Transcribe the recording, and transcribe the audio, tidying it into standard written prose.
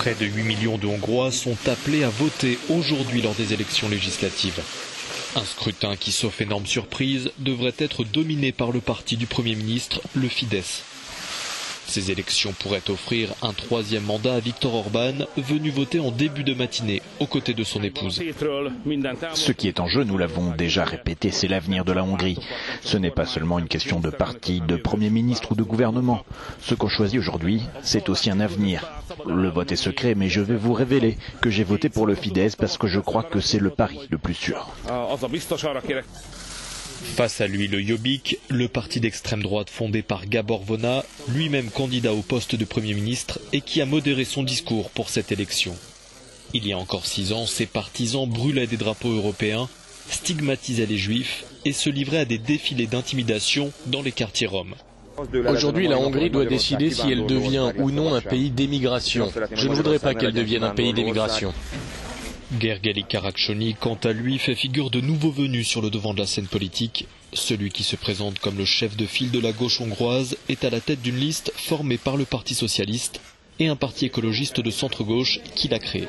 Près de 8 millions de Hongrois sont appelés à voter aujourd'hui lors des élections législatives. Un scrutin qui, sauf énorme surprise, devrait être dominé par le parti du Premier ministre, le Fidesz. Ces élections pourraient offrir un troisième mandat à Viktor Orban, venu voter en début de matinée aux côtés de son épouse. Ce qui est en jeu, nous l'avons déjà répété, c'est l'avenir de la Hongrie. Ce n'est pas seulement une question de parti, de Premier ministre ou de gouvernement. Ce qu'on choisit aujourd'hui, c'est aussi un avenir. Le vote est secret, mais je vais vous révéler que j'ai voté pour le Fidesz parce que je crois que c'est le pari le plus sûr. Face à lui, le Jobbik, le parti d'extrême droite fondé par Gábor Vona, lui-même candidat au poste de Premier ministre et qui a modéré son discours pour cette élection. Il y a encore 6 ans, ses partisans brûlaient des drapeaux européens, stigmatisaient les juifs et se livraient à des défilés d'intimidation dans les quartiers roms. Aujourd'hui, la Hongrie doit décider si elle devient ou non un pays d'émigration. Je ne voudrais pas qu'elle devienne un pays d'émigration. Gergely Karácsony, quant à lui, fait figure de nouveau venu sur le devant de la scène politique. Celui qui se présente comme le chef de file de la gauche hongroise est à la tête d'une liste formée par le Parti socialiste et un parti écologiste de centre-gauche qu'il a créé.